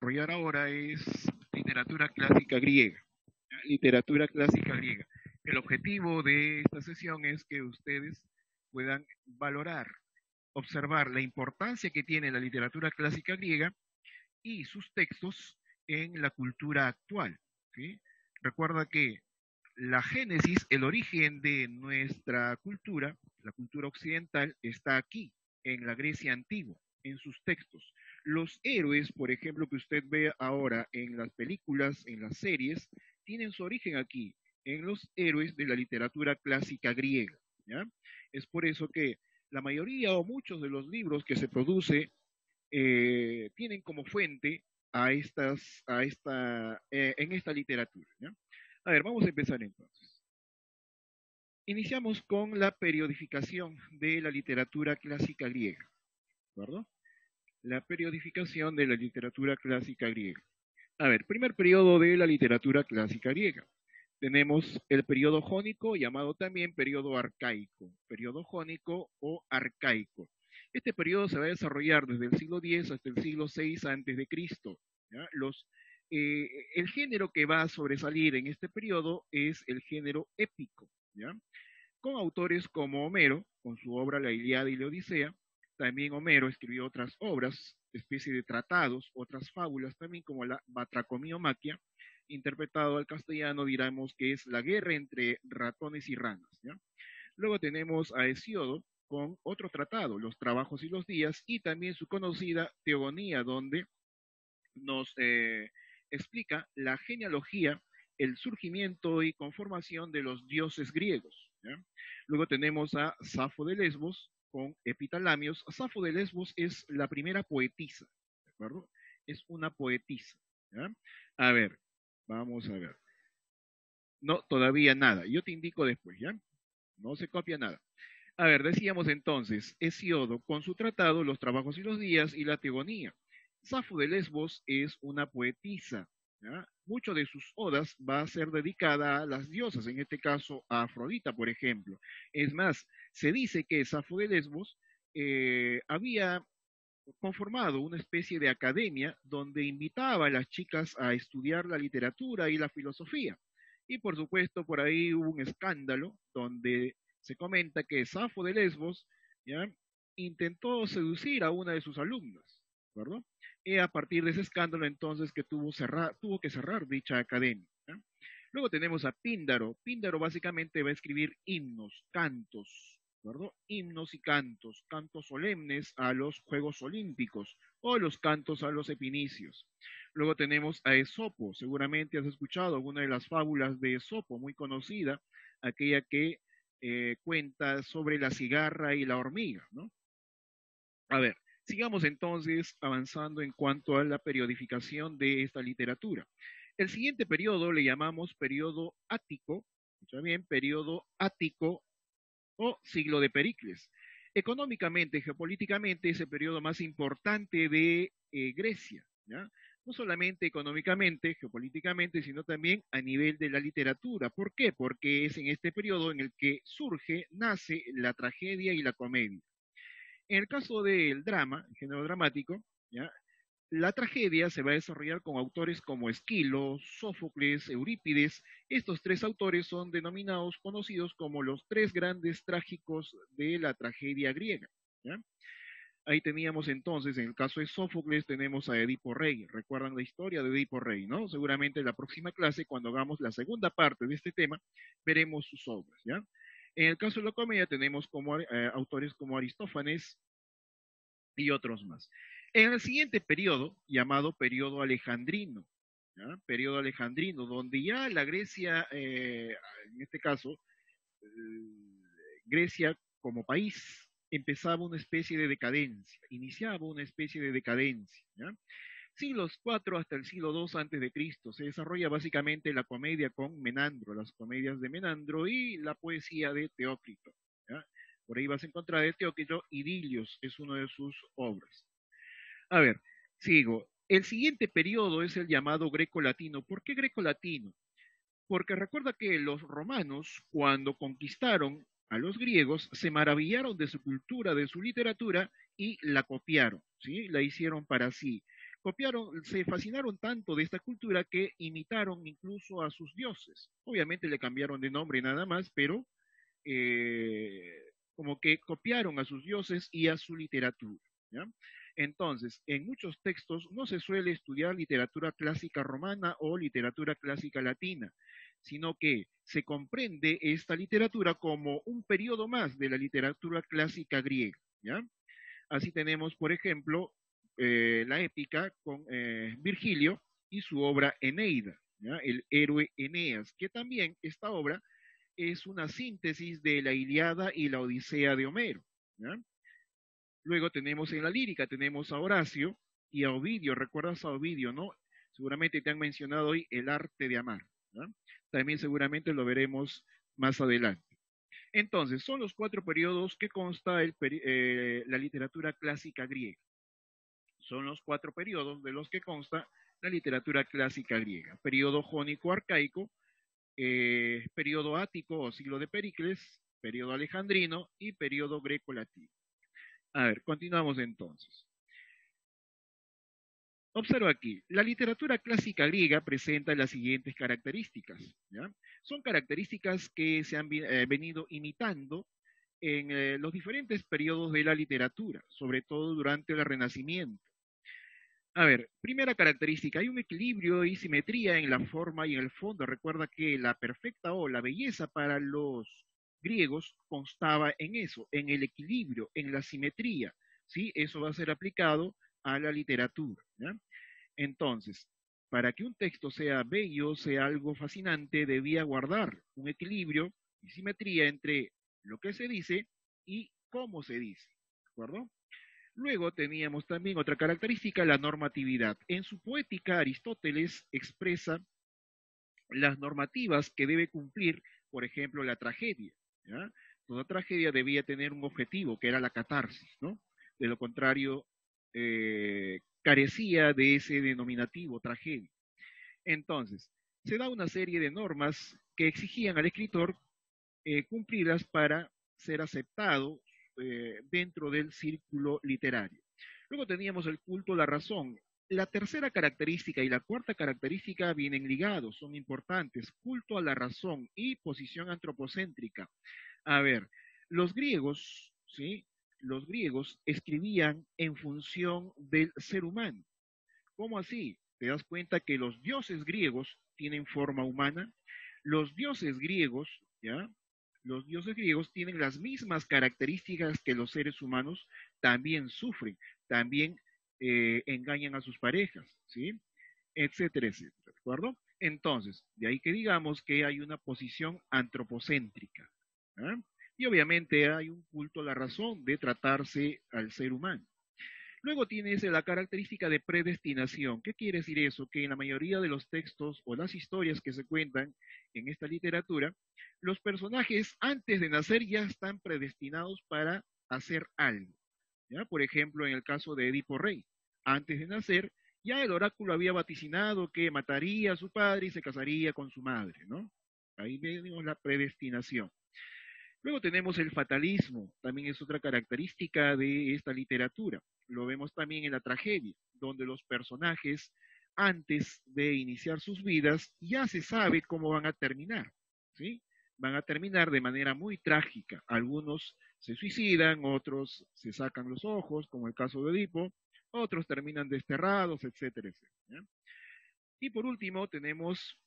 desarrollar ahora es literatura clásica griega. ¿Ya? Literatura clásica griega. El objetivo de esta sesión es que ustedes puedan valorar, observar la importancia que tiene la literatura clásica griega y sus textos en la cultura actual. ¿Sí? Recuerda que la génesis, el origen de nuestra cultura, la cultura occidental, está aquí, en la Grecia antigua, en sus textos. Los héroes, por ejemplo, que usted ve ahora en las películas, en las series, tienen su origen aquí, en los héroes de la literatura clásica griega. ¿Ya? Es por eso que la mayoría o muchos de los libros que se produce tienen como fuente en esta literatura. ¿Ya? A ver, vamos a empezar entonces. Iniciamos con la periodificación de la literatura clásica griega, ¿de acuerdo? La periodificación de la literatura clásica griega. A ver, primer periodo de la literatura clásica griega. Tenemos el periodo jónico, llamado también periodo arcaico, periodo jónico o arcaico. Este periodo se va a desarrollar desde el siglo X hasta el siglo VI antes de Cristo. ¿Ya? El género que va a sobresalir en este periodo es el género épico, ¿ya? Con autores como Homero, con su obra La Ilíada y la Odisea. También Homero escribió otras obras, especie de tratados, otras fábulas también como la Batracomiomaquia, interpretado al castellano diremos que es la guerra entre ratones y ranas. ¿Ya? Luego tenemos a Hesíodo con otro tratado, Los trabajos y los días, y también su conocida Teogonía, donde nos explica la genealogía, el surgimiento y conformación de los dioses griegos. ¿Ya? Luego tenemos a Safo de Lesbos con Epitalamios. Safo de Lesbos es la primera poetisa, ¿de acuerdo? Es una poetisa. ¿Ya? A ver, vamos a ver. No, todavía nada. Yo te indico después, ¿ya? No se copia nada. A ver, decíamos entonces, Hesíodo con su tratado Los trabajos y los días y la teogonía. Safo de Lesbos es una poetisa. ¿Ya? Mucho de sus odas va a ser dedicada a las diosas, en este caso a Afrodita, por ejemplo. Es más, se dice que Safo de Lesbos había conformado una especie de academia donde invitaba a las chicas a estudiar la literatura y la filosofía. Y por supuesto, por ahí hubo un escándalo donde se comenta que Safo de Lesbos ¿ya? Intentó seducir a una de sus alumnas, ¿verdad? Y a partir de ese escándalo entonces que tuvo que cerrar dicha academia. ¿Ya? Luego tenemos a Píndaro. Píndaro básicamente va a escribir himnos, cantos, ¿verdad? Himnos y cantos, cantos solemnes a los Juegos Olímpicos o los cantos a los epinicios. Luego tenemos a Esopo, seguramente has escuchado alguna de las fábulas de Esopo, muy conocida, aquella que cuenta sobre la cigarra y la hormiga, ¿no? A ver, sigamos entonces avanzando en cuanto a la periodificación de esta literatura. El siguiente periodo le llamamos periodo ático, escucha bien, periodo ático o siglo de Pericles. Económicamente, geopolíticamente, es el periodo más importante de Grecia, ¿ya? No solamente económicamente, geopolíticamente, sino también a nivel de la literatura. ¿Por qué? Porque es en este periodo en el que surge, nace la tragedia y la comedia. En el caso del drama, el género dramático, ¿ya? La tragedia se va a desarrollar con autores como Esquilo, Sófocles, Eurípides. Estos tres autores son denominados, conocidos como los tres grandes trágicos de la tragedia griega. ¿Ya? Ahí teníamos entonces, en el caso de Sófocles, tenemos a Edipo Rey. ¿Recuerdan la historia de Edipo Rey, no? Seguramente en la próxima clase, cuando hagamos la segunda parte de este tema, veremos sus obras, ¿ya? En el caso de la comedia tenemos como autores como Aristófanes, y otros más. En el siguiente periodo, llamado periodo alejandrino, ¿ya? Periodo alejandrino, donde ya la Grecia, en este caso, eh, Grecia como país, empezaba una especie de decadencia, iniciaba una especie de decadencia. ¿Ya? Siglos IV hasta el siglo II antes de Cristo se desarrolla básicamente la comedia con Menandro, las comedias de Menandro y la poesía de Teócrito. ¿Ya? Por ahí vas a encontrar de Teócrito, Idilios es una de sus obras. A ver, sigo. El siguiente periodo es el llamado greco-latino. ¿Por qué greco-latino? Porque recuerda que los romanos, cuando conquistaron a los griegos, se maravillaron de su cultura, de su literatura y la copiaron, ¿sí? La hicieron para sí. se fascinaron tanto de esta cultura que imitaron incluso a sus dioses. Obviamente le cambiaron de nombre nada más, pero como que copiaron a sus dioses y a su literatura. ¿Ya? Entonces, en muchos textos no se suele estudiar literatura clásica romana o literatura clásica latina, sino que se comprende esta literatura como un periodo más de la literatura clásica griega. ¿Ya? Así tenemos, por ejemplo, la épica con Virgilio y su obra Eneida, ¿ya? El héroe Eneas, que también esta obra es una síntesis de la Iliada y la Odisea de Homero. ¿Ya? Luego tenemos en la lírica, tenemos a Horacio y a Ovidio. ¿Recuerdas a Ovidio, no? Seguramente te han mencionado hoy el arte de amar. ¿Ya? También seguramente lo veremos más adelante. Entonces, son los 4 periodos que consta la literatura clásica griega. Son los 4 periodos de los que consta la literatura clásica griega. Periodo jónico arcaico, periodo ático o siglo de Pericles, periodo alejandrino y periodo greco-latino. A ver, continuamos entonces. Observa aquí, la literatura clásica griega presenta las siguientes características. ¿Ya? Son características que se han venido imitando en los diferentes periodos de la literatura, sobre todo durante el Renacimiento. A ver, primera característica, hay un equilibrio y simetría en la forma y en el fondo. Recuerda que la perfecta o la belleza para los griegos constaba en eso, en el equilibrio, en la simetría, ¿sí? Eso va a ser aplicado a la literatura, ¿ya? Entonces, para que un texto sea bello, sea algo fascinante, debía guardar un equilibrio y simetría entre lo que se dice y cómo se dice, ¿de acuerdo? Luego teníamos también otra característica, la normatividad. En su poética, Aristóteles expresa las normativas que debe cumplir, por ejemplo, la tragedia. ¿Ya? Toda tragedia debía tener un objetivo, que era la catarsis, ¿no? De lo contrario, carecía de ese denominativo, tragedia. Entonces, se da una serie de normas que exigían al escritor cumplidas para ser aceptado dentro del círculo literario. Luego teníamos el culto a la razón. La tercera característica y la cuarta característica vienen ligados, son importantes. Culto a la razón y posición antropocéntrica. A ver, los griegos, ¿sí? Los griegos escribían en función del ser humano. ¿Cómo así? ¿Te das cuenta que los dioses griegos tienen forma humana? Los dioses griegos, ¿ya? Los dioses griegos tienen las mismas características que los seres humanos, también sufren, también engañan a sus parejas, ¿sí? Etcétera, etcétera, ¿de acuerdo? Entonces, de ahí que digamos que hay una posición antropocéntrica, ¿ah? Y obviamente hay un culto a la razón de tratarse al ser humano. Luego tienes la característica de predestinación. ¿Qué quiere decir eso? Que en la mayoría de los textos o las historias que se cuentan en esta literatura, los personajes antes de nacer ya están predestinados para hacer algo. ¿Ya? Por ejemplo, en el caso de Edipo Rey, antes de nacer, ya el oráculo había vaticinado que mataría a su padre y se casaría con su madre, ¿no? Ahí vemos la predestinación. Luego tenemos el fatalismo, también es otra característica de esta literatura. Lo vemos también en la tragedia, donde los personajes, antes de iniciar sus vidas, ya se sabe cómo van a terminar, ¿sí? Van a terminar de manera muy trágica. Algunos se suicidan, otros se sacan los ojos, como el caso de Edipo, otros terminan desterrados, etcétera, etcétera. ¿Ya? Y por último tenemos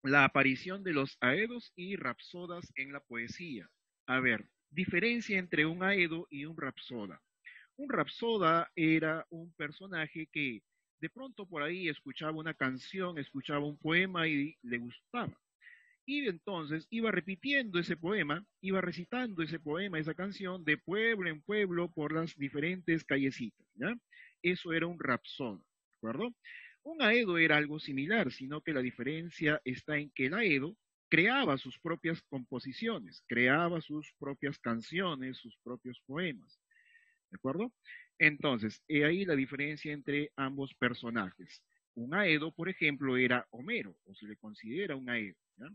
la aparición de los aedos y rapsodas en la poesía. A ver, diferencia entre un aedo y un rapsoda. Un rapsoda era un personaje que de pronto por ahí escuchaba una canción, escuchaba un poema y le gustaba. Y entonces iba repitiendo ese poema, iba recitando ese poema, esa canción, de pueblo en pueblo por las diferentes callecitas, ¿ya? Eso era un rapsoda, ¿de acuerdo? Un aedo era algo similar, sino que la diferencia está en que el aedo creaba sus propias composiciones, creaba sus propias canciones, sus propios poemas, ¿de acuerdo? Entonces, he ahí la diferencia entre ambos personajes. Un aedo, por ejemplo, era Homero, o se le considera un aedo, ¿ya?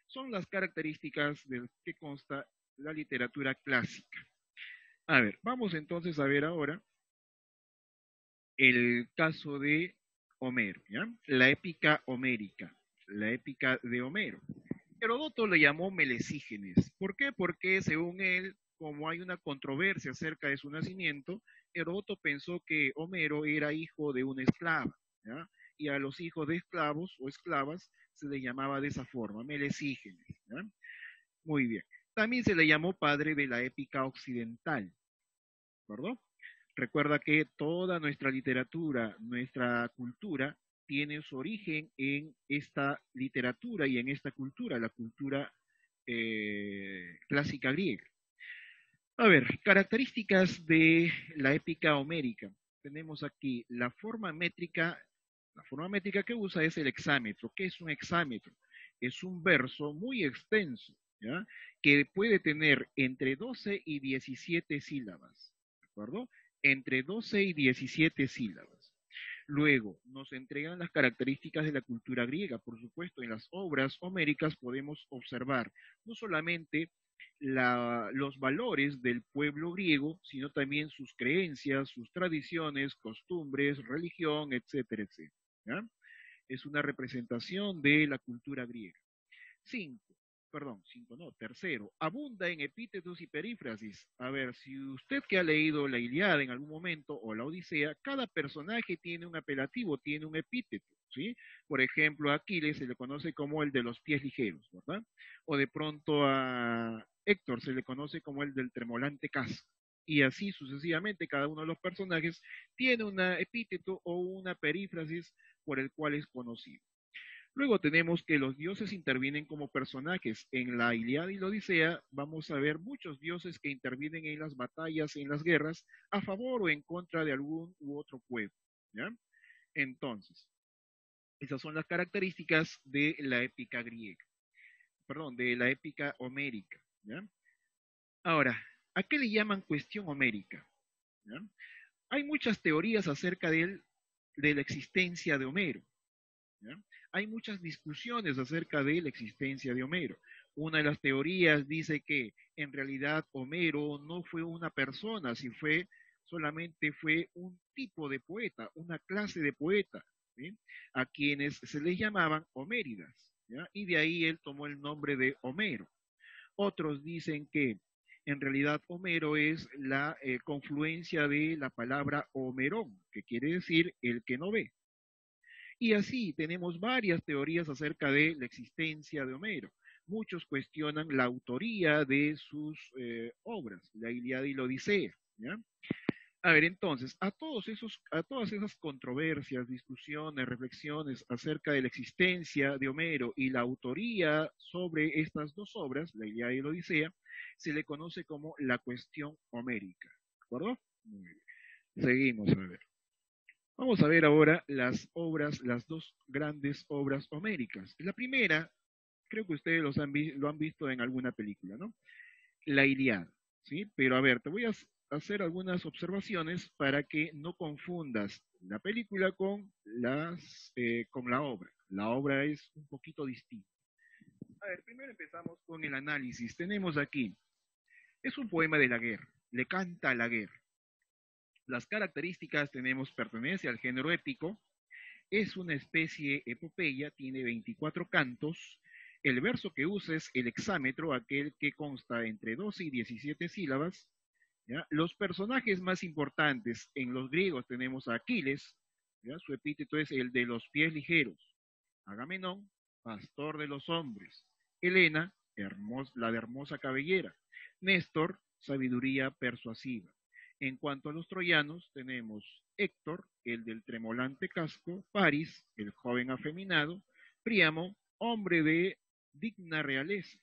Son las características de que consta la literatura clásica. A ver, vamos entonces a ver ahora el caso de Homero, ¿ya? La épica homérica, la épica de Homero. Heródoto le llamó Melesígenes. ¿Por qué? Porque según él, como hay una controversia acerca de su nacimiento, Heródoto pensó que Homero era hijo de una esclava, ¿ya? Y a los hijos de esclavos o esclavas se les llamaba de esa forma, Melesígenes, ¿ya? Muy bien. También se le llamó padre de la épica occidental, ¿verdad? Recuerda que toda nuestra literatura, nuestra cultura, tiene su origen en esta literatura y en esta cultura, la cultura clásica griega. A ver, características de la épica homérica. Tenemos aquí la forma métrica que usa es el hexámetro. ¿Qué es un hexámetro? Es un verso muy extenso, ¿ya? Que puede tener entre 12 y 17 sílabas, ¿de acuerdo? Entre 12 y 17 sílabas. Luego, nos entregan las características de la cultura griega. Por supuesto, en las obras homéricas podemos observar no solamente los valores del pueblo griego, sino también sus creencias, sus tradiciones, costumbres, religión, etcétera, etcétera. ¿Ya? Es una representación de la cultura griega. Cinco, perdón, cinco no, tercero, abunda en epítetos y perífrasis. A ver, si usted que ha leído la Ilíada en algún momento o la Odisea, cada personaje tiene un apelativo, tiene un epíteto, ¿sí? Por ejemplo, a Aquiles se le conoce como el de los pies ligeros, ¿verdad? O de pronto a Héctor se le conoce como el del tremolante casco. Y así sucesivamente, cada uno de los personajes tiene un epíteto o una perífrasis por el cual es conocido. Luego tenemos que los dioses intervienen como personajes. En la Ilíada y la Odisea vamos a ver muchos dioses que intervienen en las batallas, en las guerras, a favor o en contra de algún u otro pueblo. ¿Ya? Entonces, esas son las características de la épica griega, perdón, de la épica homérica. ¿Ya? Ahora, ¿a qué le llaman cuestión homérica? ¿Ya? Hay muchas teorías acerca de la existencia de Homero. ¿Ya? Hay muchas discusiones acerca de la existencia de Homero. Una de las teorías dice que en realidad Homero no fue una persona, si fue solamente fue un tipo de poeta, una clase de poeta, ¿sí? A quienes se les llamaban homéridas, ¿ya? Y de ahí él tomó el nombre de Homero. Otros dicen que en realidad Homero es la confluencia de la palabra Homerón, que quiere decir el que no ve. Y así tenemos varias teorías acerca de la existencia de Homero. Muchos cuestionan la autoría de sus obras, la Ilíada y la Odisea. ¿Ya? A ver, entonces, a todas esas controversias, discusiones, reflexiones acerca de la existencia de Homero y la autoría sobre estas dos obras, la Ilíada y la Odisea, se le conoce como la cuestión homérica. ¿De acuerdo? Muy bien. Seguimos a ver. Vamos a ver ahora las obras, las dos grandes obras homéricas. La primera, creo que ustedes lo han visto en alguna película, ¿no? La Ilíada, ¿sí? Pero a ver, te voy a hacer algunas observaciones para que no confundas la película con la obra. La obra es un poquito distinta. A ver, primero empezamos con el análisis. Tenemos aquí, es un poema de la guerra, le canta a la guerra. Las características tenemos, pertenece al género épico, es una especie epopeya, tiene 24 cantos. El verso que usa es el hexámetro, aquel que consta entre 12 y 17 sílabas. ¿Ya? Los personajes más importantes en los griegos tenemos a Aquiles, ¿ya? Su epíteto es el de los pies ligeros. Agamenón, pastor de los hombres. Helena, la de hermosa cabellera. Néstor, sabiduría persuasiva. En cuanto a los troyanos, tenemos Héctor, el del tremolante casco, Paris, el joven afeminado, Príamo, hombre de digna realeza.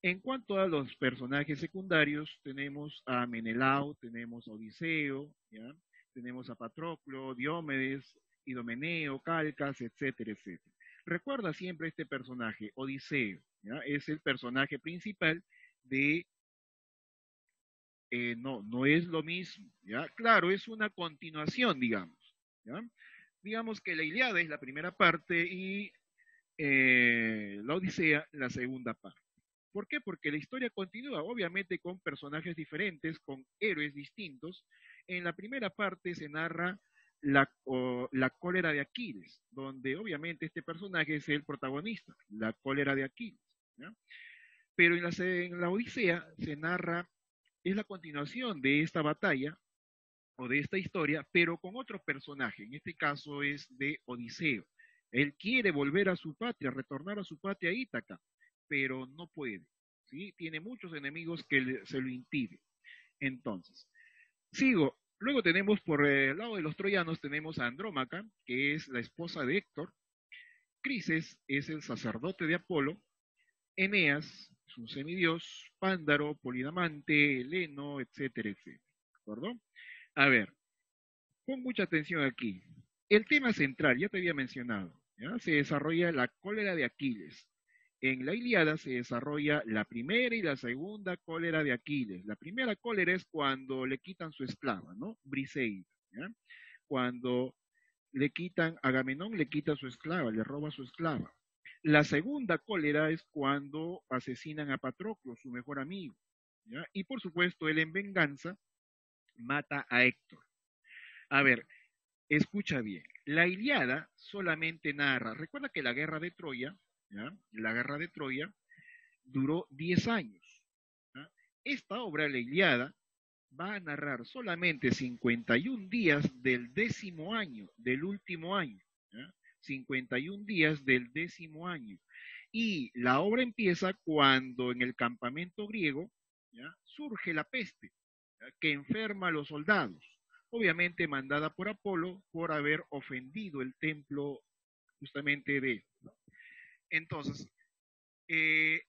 En cuanto a los personajes secundarios, tenemos a Menelao, tenemos a Odiseo, ¿ya? Tenemos a Patroclo, Diomedes, Idomeneo, Calcas, etcétera, etcétera. Recuerda siempre este personaje, Odiseo, ¿ya? Es el personaje principal de no, no es lo mismo, ¿ya? Claro, es una continuación, digamos, ¿ya? Digamos que la Ilíada es la primera parte y la Odisea la segunda parte. ¿Por qué? Porque la historia continúa, obviamente con personajes diferentes, con héroes distintos. En la primera parte se narra la cólera de Aquiles, donde obviamente este personaje es el protagonista, la cólera de Aquiles, ¿ya? Pero en la Odisea se narra, es la continuación de esta batalla o de esta historia, pero con otro personaje, en este caso es de Odiseo. Él quiere volver a su patria, retornar a su patria Ítaca, pero no puede, ¿sí? Tiene muchos enemigos que se lo impiden. Entonces, sigo. Luego tenemos por el lado de los troyanos, tenemos a Andrómaca, que es la esposa de Héctor. Crises es el sacerdote de Apolo. Eneas es un semidios. Pándaro, Polidamante, Heleno, etcétera, etcétera. ¿De acuerdo? A ver, pon mucha atención aquí. El tema central, ya te había mencionado, ¿ya? Se desarrolla la cólera de Aquiles. En la Ilíada se desarrolla la primera y la segunda cólera de Aquiles. La primera cólera es cuando le quitan su esclava, ¿no? Briseida, ¿ya? Cuando Agamenón le quita su esclava, le roba su esclava. La segunda cólera es cuando asesinan a Patroclo, su mejor amigo, ¿ya? Y por supuesto, él en venganza mata a Héctor. A ver, escucha bien, la Ilíada solamente narra, recuerda que la guerra de Troya, ¿ya? La guerra de Troya duró 10 años. ¿Ya? Esta obra, la Ilíada, va a narrar solamente 51 días del 10.º año, del último año. ¿Ya? 51 días del 10.º año. Y la obra empieza cuando en el campamento griego, ¿ya? Surge la peste, ¿ya? Que enferma a los soldados, obviamente mandada por Apolo por haber ofendido el templo justamente de él, ¿no? Entonces,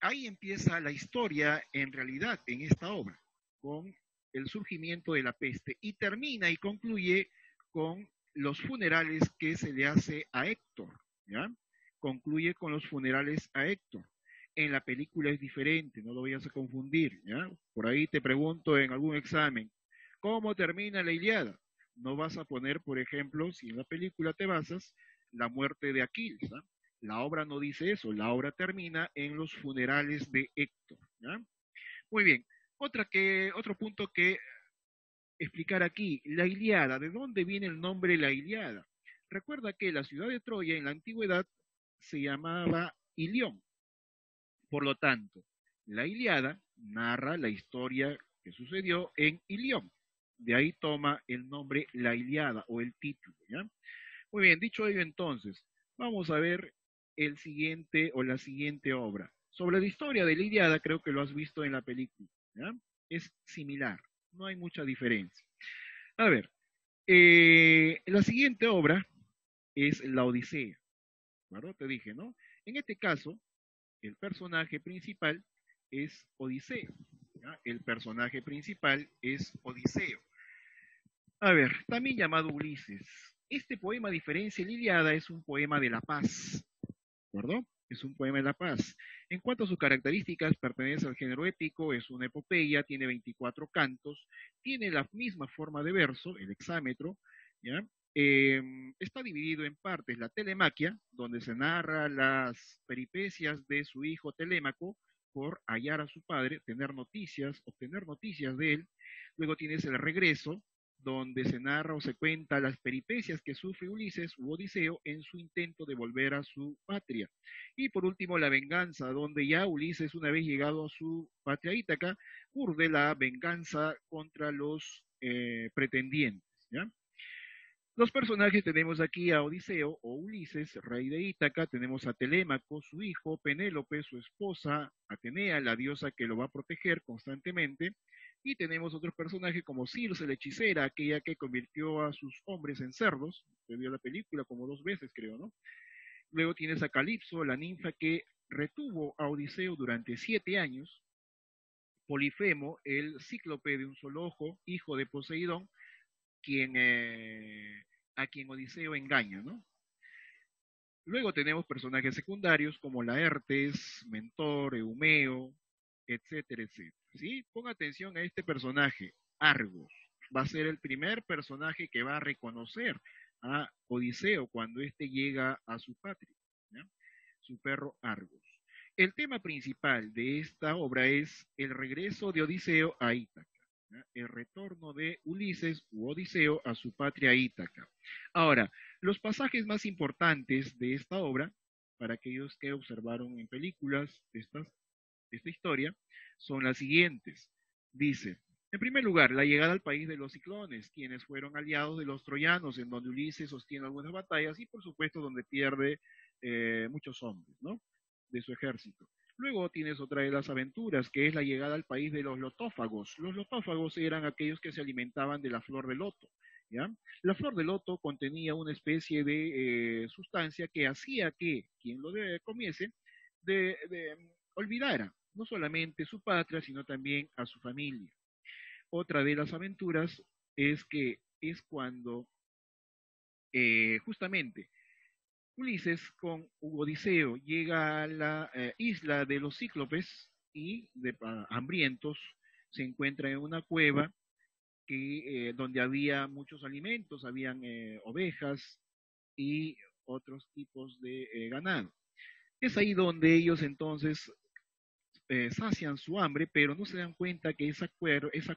ahí empieza la historia en realidad en esta obra, con el surgimiento de la peste, y termina y concluye con los funerales que se le hace a Héctor, ¿ya? Concluye con los funerales a Héctor. En la película es diferente, no lo vayas a confundir, ¿ya? Por ahí te pregunto en algún examen, ¿cómo termina la Ilíada? No vas a poner, por ejemplo, si en la película te basas, la muerte de Aquiles, ¿no? La obra no dice eso, la obra termina en los funerales de Héctor, ¿ya? Muy bien, otro punto que explicar aquí, la Ilíada, ¿de dónde viene el nombre la Ilíada? Recuerda que la ciudad de Troya en la antigüedad se llamaba Ilión, por lo tanto, la Ilíada narra la historia que sucedió en Ilión, de ahí toma el nombre la Ilíada o el título, ¿ya? Muy bien, dicho ello entonces, vamos a ver el siguiente o la siguiente obra. Sobre la historia de la Ilíada, creo que lo has visto en la película, ¿ya? Es similar, no hay mucha diferencia. A ver, la siguiente obra es la Odisea, ¿verdad? Te dije, ¿no? En este caso, el personaje principal es Odiseo, ¿ya? El personaje principal es Odiseo. A ver, también llamado Ulises. Este poema, a diferencia de la Ilíada, es un poema de la paz, ¿verdad? Es un poema de la paz. En cuanto a sus características, pertenece al género épico, es una epopeya, tiene 24 cantos, tiene la misma forma de verso, el hexámetro, ¿ya? Está dividido en partes, la telemaquia, donde se narra las peripecias de su hijo Telémaco por hallar a su padre, tener noticias, obtener noticias de él. Luego tienes el regreso, donde se narra o se cuenta las peripecias que sufre Ulises u Odiseo en su intento de volver a su patria. Y por último, la venganza, donde ya Ulises, una vez llegado a su patria Ítaca, urde la venganza contra los pretendientes, ¿ya? Los personajes tenemos aquí a Odiseo o Ulises, rey de Ítaca, tenemos a Telémaco, su hijo, Penélope, su esposa, Atenea, la diosa que lo va a proteger constantemente, y tenemos otros personajes como Circe, la hechicera, aquella que convirtió a sus hombres en cerdos, se vio la película como 2 veces creo, ¿no? Luego tienes a Calipso, la ninfa que retuvo a Odiseo durante 7 años, Polifemo, el cíclope de un solo ojo, hijo de Poseidón, quien, a quien Odiseo engaña, ¿no? Luego tenemos personajes secundarios como Laertes, Mentor, Eumeo, etcétera, etcétera. ¿Sí? Ponga atención a este personaje, Argos. Va a ser el primer personaje que va a reconocer a Odiseo cuando éste llega a su patria, ¿ya? Su perro Argos. El tema principal de esta obra es el regreso de Odiseo a Ítaca. ¿ya? El retorno de Ulises u Odiseo a su patria Ítaca. Ahora, los pasajes más importantes de esta obra, para aquellos que observaron en películas esta historia, son las siguientes. Dice, en primer lugar, la llegada al país de los ciclones, quienes fueron aliados de los troyanos, en donde Ulises sostiene algunas batallas y por supuesto donde pierde muchos hombres, ¿no? De su ejército. Luego tienes otra de las aventuras, que es la llegada al país de los lotófagos. Los lotófagos eran aquellos que se alimentaban de la flor de loto, ¿ya? La flor de loto contenía una especie de sustancia que hacía que quien lo comiese olvidara no solamente su patria, sino también a su familia. Otra de las aventuras es que es cuando justamente Ulises con Odiseo llega a la isla de los cíclopes y hambrientos se encuentra en una cueva donde había muchos alimentos, habían ovejas y otros tipos de ganado. Es ahí donde ellos entonces sacian su hambre, pero no se dan cuenta que esa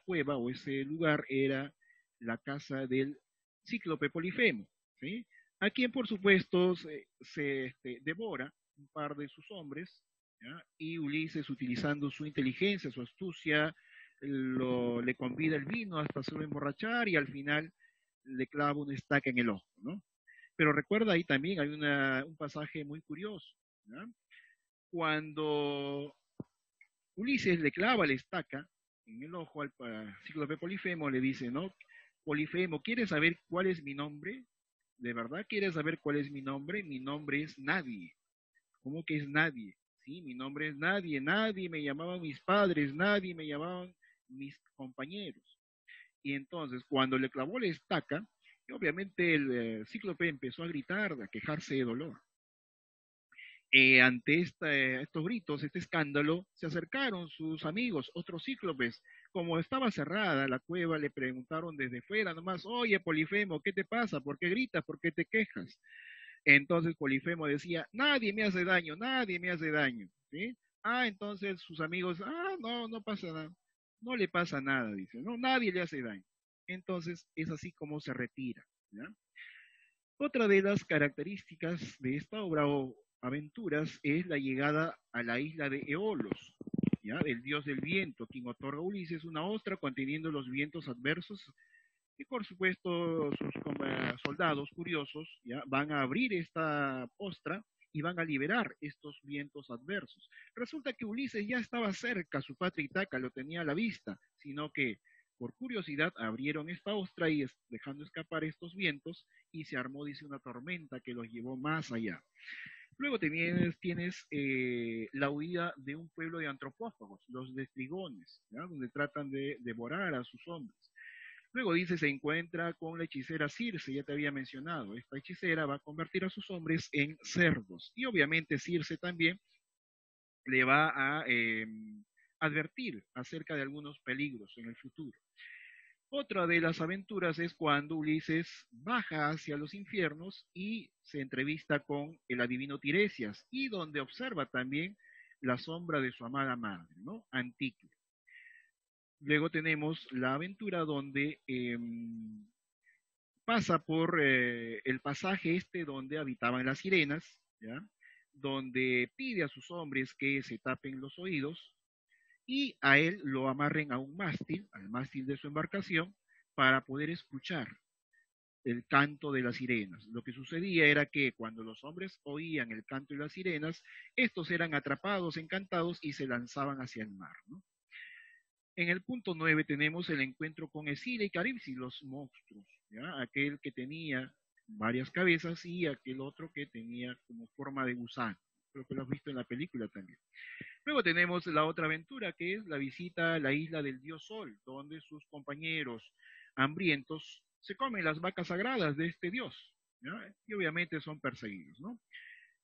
cueva o ese lugar era la casa del cíclope Polifemo, ¿sí? A quien por supuesto devora un par de sus hombres, ¿ya? Y Ulises, utilizando su inteligencia, su astucia, le convida el vino hasta hacerlo emborrachar y al final le clava una estaca en el ojo, ¿no? Pero recuerda, ahí también hay un pasaje muy curioso, ¿ya? Cuando Ulises le clava la estaca en el ojo al cíclope Polifemo, le dice, ¿no? Polifemo, ¿quieres saber cuál es mi nombre? ¿De verdad quieres saber cuál es mi nombre? Mi nombre es nadie. ¿Cómo que es nadie? Sí, mi nombre es nadie. Nadie me llamaban mis padres, nadie me llamaban mis compañeros. Y entonces, cuando le clavó la estaca, obviamente el cíclope empezó a gritar, a quejarse de dolor. Ante estos gritos, este escándalo, se acercaron sus amigos, otros cíclopes. Como estaba cerrada la cueva, le preguntaron desde fuera nomás, oye, Polifemo, ¿qué te pasa? ¿Por qué gritas? ¿Por qué te quejas? Entonces Polifemo decía, nadie me hace daño, nadie me hace daño. ¿Sí? Entonces sus amigos, no, no pasa nada, no le pasa nada, dice, no, nadie le hace daño. Entonces es así como se retira. ¿Ya? Otra de las características de esta obra o aventuras es la llegada a la isla de Eolos, ¿ya? Del dios del viento, quien otorga a Ulises una ostra conteniendo los vientos adversos y por supuesto sus soldados curiosos, ¿ya? Van a abrir esta ostra y van a liberar estos vientos adversos. Resulta que Ulises ya estaba cerca, su patria Itaca lo tenía a la vista, sino que por curiosidad abrieron esta ostra y dejando escapar estos vientos y se armó, dice, una tormenta que los llevó más allá. Luego tienes la huida de un pueblo de antropófagos, los destrigones, ¿ya? Donde tratan de devorar a sus hombres. Luego dice, se encuentra con la hechicera Circe, ya te había mencionado. Esta hechicera va a convertir a sus hombres en cerdos. Y obviamente Circe también le va a advertir acerca de algunos peligros en el futuro. Otra de las aventuras es cuando Ulises baja hacia los infiernos y se entrevista con el adivino Tiresias y donde observa también la sombra de su amada madre, ¿no? Antíclea. Luego tenemos la aventura donde pasa por el pasaje donde habitaban las sirenas, ¿ya? Donde pide a sus hombres que se tapen los oídos y a él lo amarren a un mástil, al mástil de su embarcación, para poder escuchar el canto de las sirenas. Lo que sucedía era que cuando los hombres oían el canto de las sirenas, estos eran atrapados, encantados y se lanzaban hacia el mar, ¿no? En el punto 9 tenemos el encuentro con Escila y Caribsi, los monstruos, ¿ya? Aquel que tenía varias cabezas y aquel otro que tenía como forma de gusano. Creo que lo has visto en la película también. Luego tenemos la otra aventura, que es la visita a la isla del dios Sol, donde sus compañeros hambrientos se comen las vacas sagradas de este dios, ¿ya? Y obviamente son perseguidos, ¿no?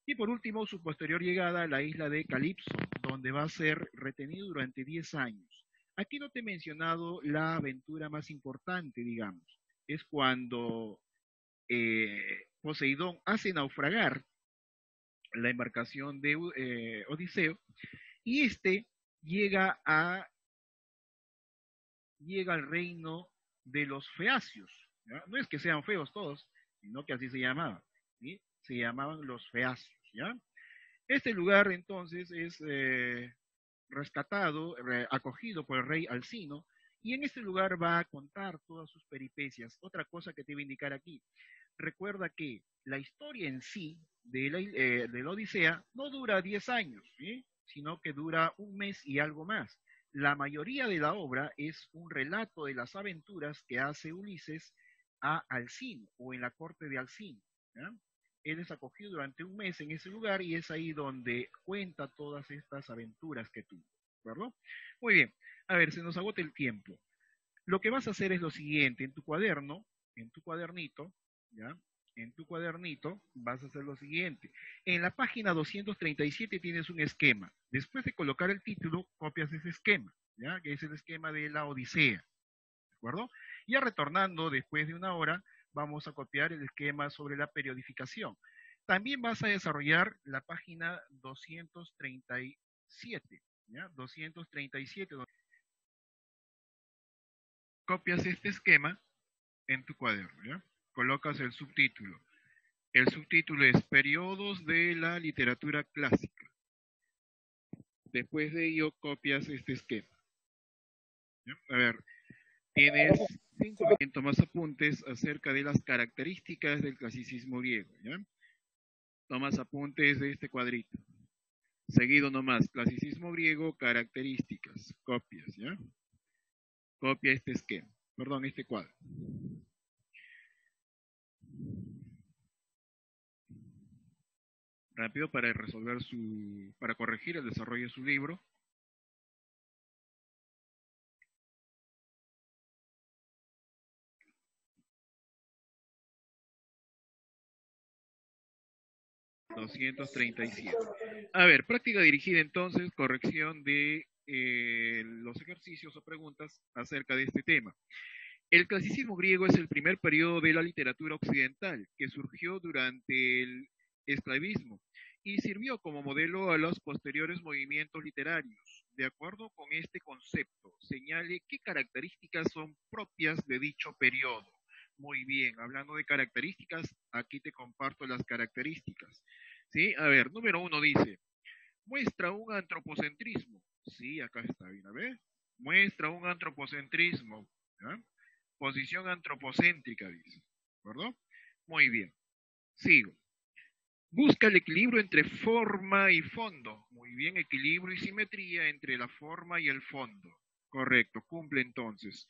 Y por último, su posterior llegada a la isla de Calipso, donde va a ser retenido durante 10 años. Aquí no te he mencionado la aventura más importante, digamos. Es cuando Poseidón hace naufragar la embarcación de Odiseo y este llega a llega al reino de los feacios. ¿Ya? No es que sean feos todos, sino que así se llamaban. ¿Sí? Se llamaban los feacios. ¿Ya? Este lugar entonces es rescatado, acogido por el rey Alcino, y en este lugar va a contar todas sus peripecias. Otra cosa que te voy a indicar aquí, recuerda que la historia en sí de la Odisea no dura 10 años, ¿sí? Sino que dura un mes y algo más. La mayoría de la obra es un relato de las aventuras que hace Ulises a Alcino o en la corte de Alcino. ¿Ya? Él es acogido durante un mes en ese lugar y es ahí donde cuenta todas estas aventuras que tuvo. ¿De acuerdo? Muy bien. A ver, se nos agota el tiempo. Lo que vas a hacer es lo siguiente, en tu cuaderno, en tu cuadernito, ¿ya? En tu cuadernito vas a hacer lo siguiente. En la página 237 tienes un esquema. Después de colocar el título, copias ese esquema, ¿ya? Que es el esquema de la Odisea, ¿de acuerdo? Ya retornando después de una hora, vamos a copiar el esquema sobre la periodificación. También vas a desarrollar la página 237, ¿ya? 237, donde copias este esquema en tu cuaderno, ¿ya? Colocas el subtítulo. El subtítulo es Periodos de la literatura clásica. Después de ello copias este esquema, ¿ya? A ver, tienes 5 minutos más apuntes acerca de las características del clasicismo griego, ¿ya? Tomas apuntes de este cuadrito. Seguido nomás, clasicismo griego, características, copias, ¿ya? Copia este esquema, perdón, este cuadro. Rápido para resolver para corregir el desarrollo de su libro. 237. A ver, práctica dirigida entonces, corrección de los ejercicios o preguntas acerca de este tema. El clasicismo griego es el primer periodo de la literatura occidental que surgió durante el esclavismo y sirvió como modelo a los posteriores movimientos literarios. De acuerdo con este concepto, señale qué características son propias de dicho periodo. Muy bien, hablando de características, aquí te comparto las características. ¿Sí? A ver, número 1 dice, muestra un antropocentrismo. Sí, acá está bien, a ver. Muestra un antropocentrismo. ¿Ya? Posición antropocéntrica, dice. ¿De acuerdo? Muy bien. Sigo. Busca el equilibrio entre forma y fondo. Muy bien, equilibrio y simetría entre la forma y el fondo. Correcto, cumple entonces.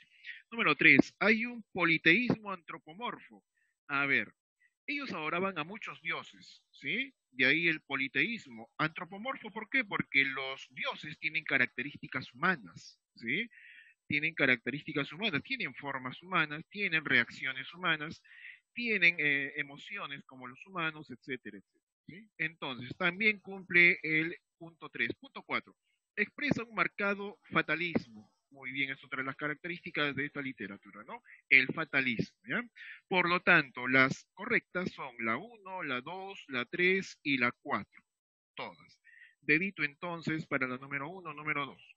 Número 3. Hay un politeísmo antropomorfo. A ver, ellos adoraban a muchos dioses, ¿sí? De ahí el politeísmo. Antropomorfo, ¿por qué? Porque los dioses tienen características humanas, ¿sí? Tienen características humanas, tienen formas humanas, tienen reacciones humanas, tienen emociones como los humanos, etcétera, etcétera. ¿Sí? Entonces, también cumple el punto 3. Punto 4. Expresa un marcado fatalismo. Muy bien, es otra de las características de esta literatura, ¿no? El fatalismo, ¿ya? Por lo tanto, las correctas son la 1, la 2, la 3 y la 4. Todas. Dedito entonces para la número 1, número 2.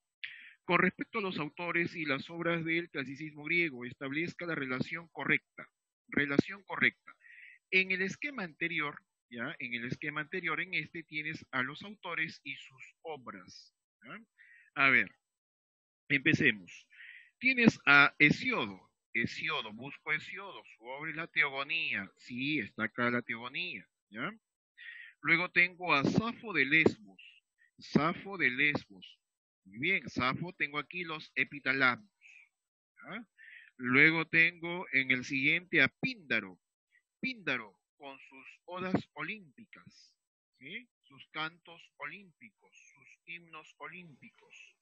Con respecto a los autores y las obras del clasicismo griego, establezca la relación correcta. Relación correcta. En el esquema anterior, ¿ya? En el esquema anterior, en este, tienes a los autores y sus obras. ¿Ya? A ver, empecemos. Tienes a Hesiodo. Hesiodo, busco Hesiodo. Su obra es la Teogonía. Sí, está acá la Teogonía. ¿Ya? Luego tengo a Safo de Lesbos. Safo de Lesbos. Muy bien, Safo, tengo aquí los epitalabios. ¿Ya? Luego tengo en el siguiente a Píndaro. Píndaro con sus odas olímpicas, ¿sí? Sus cantos olímpicos, sus himnos olímpicos.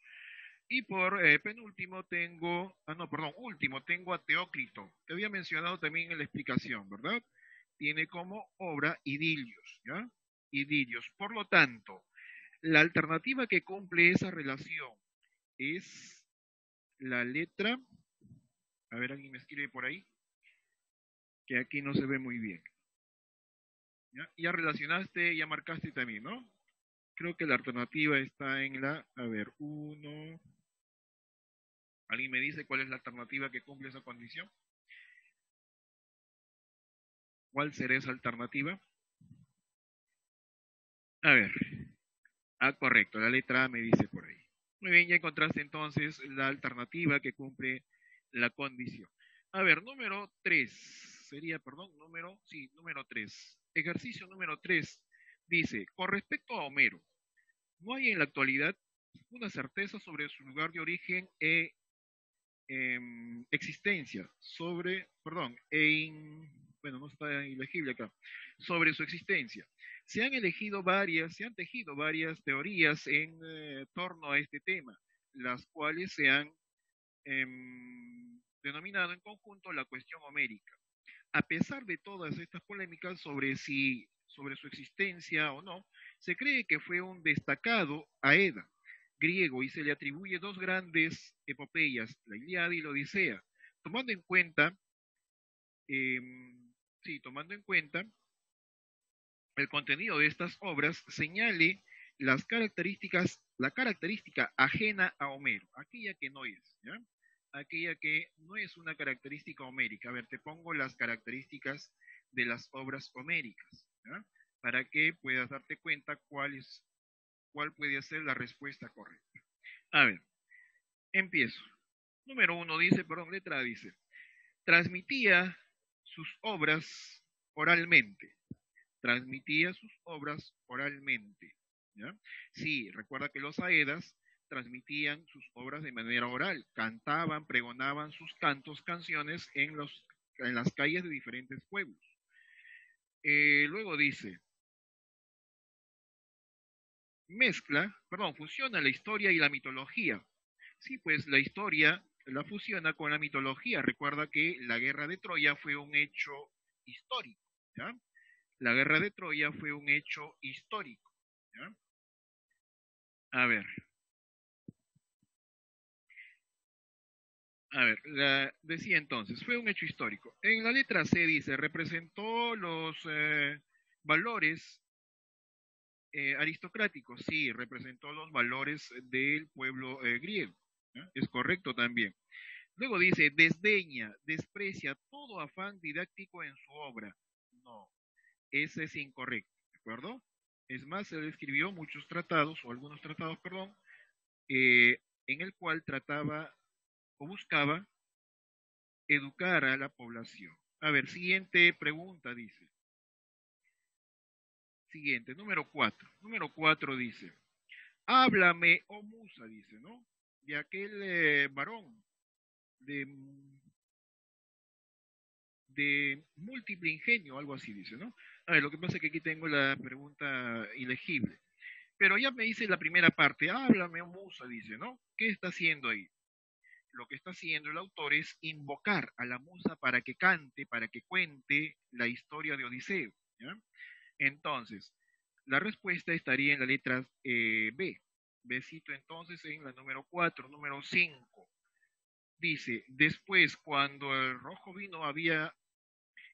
Y por penúltimo tengo, no, perdón, último, tengo a Teócrito, que había mencionado también en la explicación, ¿verdad? Tiene como obra Idilios, ¿ya? Idilios. Por lo tanto, la alternativa que cumple esa relación es la letra, a ver, alguien me escribe por ahí, que aquí no se ve muy bien. ¿Ya? Ya relacionaste, ya marcaste también, ¿no? Creo que la alternativa está en la, a ver, 1, ¿Alguien me dice cuál es la alternativa que cumple esa condición? ¿Cuál será esa alternativa? A ver. Ah, correcto, la letra A me dice por ahí. Muy bien, ya encontraste entonces la alternativa que cumple la condición. A ver, número 3. Sería, perdón, número 3. Ejercicio número 3 dice, con respecto a Homero, no hay en la actualidad una certeza sobre su lugar de origen existencia, bueno, no está ilegible acá, sobre su existencia. Se han tejido varias teorías en torno a este tema, las cuales se han denominado en conjunto la cuestión homérica. A pesar de todas estas polémicas sobre su existencia o no, se cree que fue un destacado Aeda griego y se le atribuye dos grandes epopeyas, la Ilíada y la Odisea, tomando en cuenta, eh, tomando en cuenta el contenido de estas obras, señale la característica ajena a Homero, aquella que no es, ¿ya? Aquella que no es una característica homérica. A ver, te pongo las características de las obras homéricas, ¿ya? Para que puedas darte cuenta cuál puede ser la respuesta correcta. A ver, empiezo. Número uno dice, perdón, letra A dice, transmitía sus obras oralmente. Transmitía sus obras oralmente. ¿Ya? Sí, recuerda que los aedas transmitían sus obras de manera oral, cantaban, pregonaban sus cantos, canciones en las calles de diferentes pueblos. Luego dice, fusiona la historia y la mitología. Sí, pues la historia la fusiona con la mitología. Recuerda que la guerra de Troya fue un hecho histórico, ¿ya? La guerra de Troya fue un hecho histórico, ¿ya? A ver, decía entonces, fue un hecho histórico. En la letra C dice, representó los valores aristocráticos, sí, representó los valores del pueblo griego, ¿ya? Es correcto también. Luego dice, desdeña, desprecia todo afán didáctico en su obra. No, ese es incorrecto, ¿de acuerdo? Es más, él escribió muchos tratados, o algunos tratados, perdón, en el cual trataba o buscaba educar a la población. A ver, siguiente pregunta dice. Siguiente, número 4. Número 4 dice, háblame, oh musa, dice, ¿no? De aquel varón de, de múltiple ingenio, algo así dice, ¿no? A ver, lo que pasa es que aquí tengo la pregunta ilegible. Pero ya me dice la primera parte, háblame, oh musa, dice, ¿no? ¿Qué está haciendo ahí? Lo que está haciendo el autor es invocar a la musa para que cante, para que cuente la historia de Odiseo, ¿ya? Entonces, la respuesta estaría en la letra B. Besito entonces en la número 4, número 5. Dice, después cuando el rojo vino había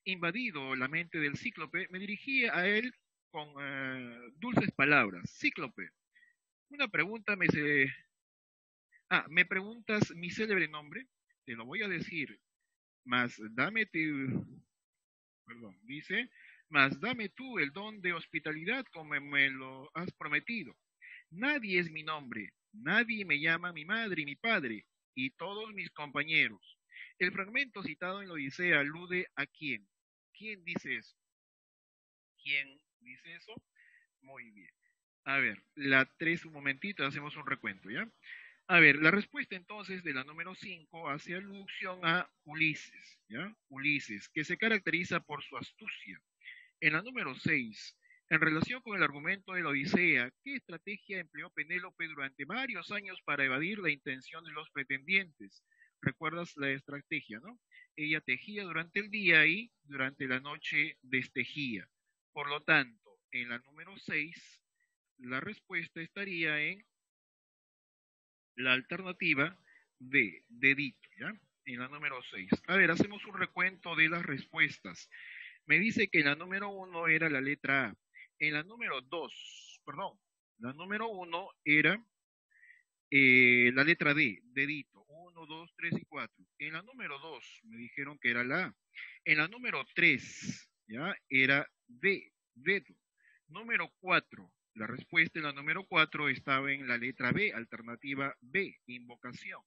invadido la mente del cíclope, me dirigí a él con dulces palabras. Cíclope, una pregunta me preguntas mi célebre nombre, te lo voy a decir, mas dame dice, mas dame tú el don de hospitalidad como me lo has prometido. Nadie es mi nombre, nadie me llama mi madre y mi padre, y todos mis compañeros. El fragmento citado en la Odisea alude a quién. ¿Quién dice eso? ¿Quién dice eso? Muy bien. A ver, la 3 un momentito, hacemos un recuento, ¿ya? A ver, la respuesta entonces de la número 5 hace alusión a Ulises, ¿ya? Ulises, que se caracteriza por su astucia. En la número 6, en relación con el argumento de la Odisea, ¿qué estrategia empleó Penélope durante varios años para evadir la intención de los pretendientes? ¿Recuerdas la estrategia, no? Ella tejía durante el día y durante la noche destejía. Por lo tanto, en la número 6, la respuesta estaría en la alternativa de dedito, ¿ya? En la número 6. A ver, hacemos un recuento de las respuestas. Me dice que la número 1 era la letra A. En la número 2, perdón, la número 1 era la letra D, dedito, 1, 2, 3 y 4. En la número 2 me dijeron que era la A. En la número 3, ¿ya? Era D, dedo. Número 4, la respuesta en la número 4 estaba en la letra B, alternativa B, invocación.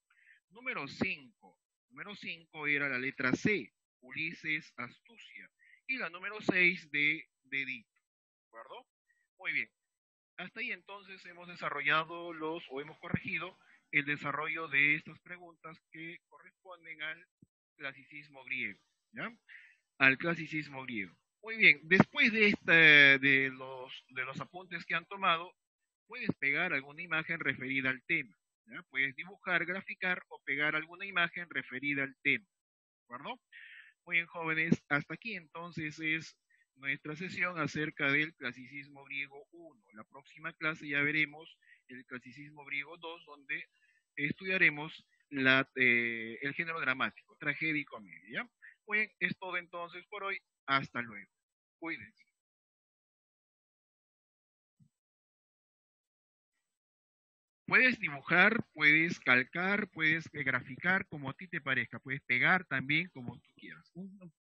Número 5, número 5 era la letra C, Ulises, astucia. Y la número 6 de dedito, ¿de acuerdo? Muy bien. Hasta ahí entonces hemos desarrollado o hemos corregido el desarrollo de estas preguntas que corresponden al clasicismo griego, ¿ya? Al clasicismo griego. Muy bien, después de los apuntes que han tomado, puedes pegar alguna imagen referida al tema, ¿ya? Puedes dibujar, graficar o pegar alguna imagen referida al tema, ¿de acuerdo? Muy bien, jóvenes, hasta aquí entonces es nuestra sesión acerca del clasicismo griego 1. La próxima clase ya veremos el clasicismo griego 2, donde estudiaremos el género dramático, tragedia y comedia. ¿Ya? Muy bien, es todo entonces por hoy. Hasta luego. Cuídense. Puedes dibujar, puedes calcar, puedes graficar como a ti te parezca, puedes pegar también como tú quieras.